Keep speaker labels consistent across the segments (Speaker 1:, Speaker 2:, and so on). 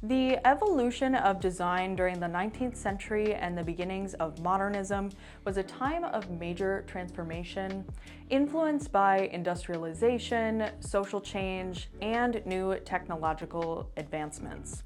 Speaker 1: The evolution of design during the 19th century and the beginnings of modernism was a time of major transformation, influenced by industrialization, social change, and new technological advancements.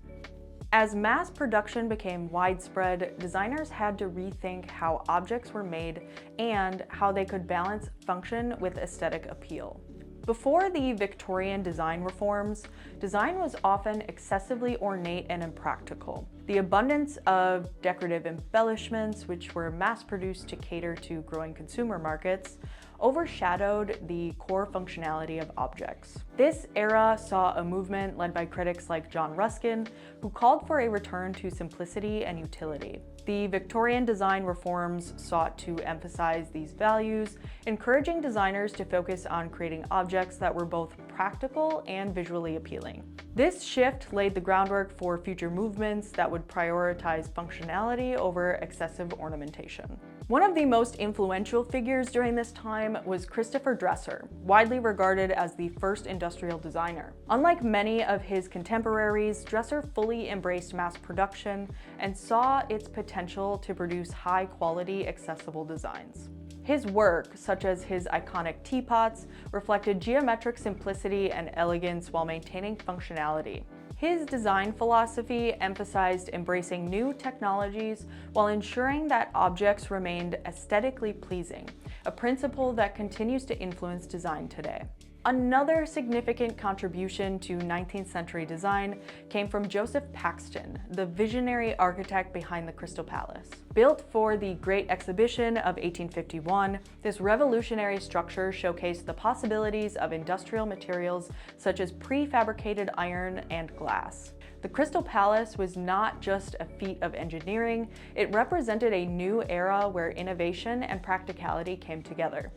Speaker 1: As mass production became widespread, designers had to rethink how objects were made and how they could balance function with aesthetic appeal. Before the Victorian design reforms, design was often excessively ornate and impractical. The abundance of decorative embellishments, which were mass-produced to cater to growing consumer markets, overshadowed the core functionality of objects. This era saw a movement led by critics like John Ruskin, who called for a return to simplicity and utility. The Victorian design reforms sought to emphasize these values, encouraging designers to focus on creating objects that were both practical and visually appealing. This shift laid the groundwork for future movements that would prioritize functionality over excessive ornamentation. One of the most influential figures during this time was Christopher Dresser, widely regarded as the first industrial designer. Unlike many of his contemporaries, Dresser fully embraced mass production and saw its potential to produce high-quality, accessible designs. His work, such as his iconic teapots, reflected geometric simplicity and elegance while maintaining functionality. His design philosophy emphasized embracing new technologies while ensuring that objects remained aesthetically pleasing, a principle that continues to influence design today. Another significant contribution to 19th century design came from Joseph Paxton, the visionary architect behind the Crystal Palace. Built for the Great Exhibition of 1851, this revolutionary structure showcased the possibilities of industrial materials such as prefabricated iron and glass. The Crystal Palace was not just a feat of engineering, it represented a new era where innovation and practicality came together.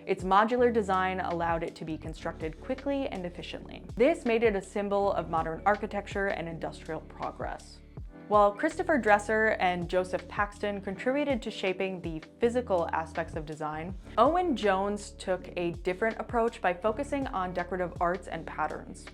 Speaker 1: Its modular design allowed it to be constructed quickly and efficiently. This made it a symbol of modern architecture and industrial progress. While Christopher Dresser and Joseph Paxton contributed to shaping the physical aspects of design, Owen Jones took a different approach by focusing on decorative arts and patterns.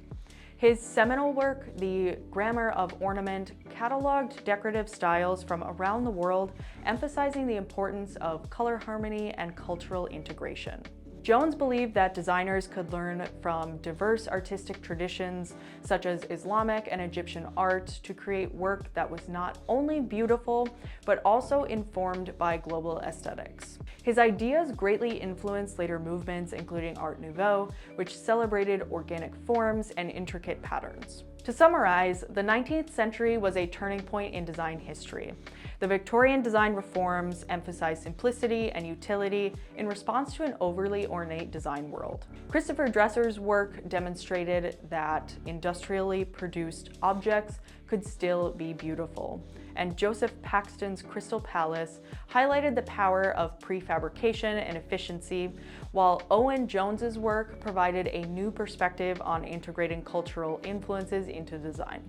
Speaker 1: His seminal work, The Grammar of Ornament, cataloged decorative styles from around the world, emphasizing the importance of color harmony and cultural integration. Jones believed that designers could learn from diverse artistic traditions, such as Islamic and Egyptian art, to create work that was not only beautiful, but also informed by global aesthetics. His ideas greatly influenced later movements, including Art Nouveau, which celebrated organic forms and intricate patterns. To summarize, the 19th century was a turning point in design history. The Victorian design reforms emphasized simplicity and utility in response to an overly ornate design world. Christopher Dresser's work demonstrated that industrially produced objects could still be beautiful, and Joseph Paxton's Crystal Palace highlighted the power of prefabrication and efficiency, while Owen Jones's work provided a new perspective on integrating cultural influences into design.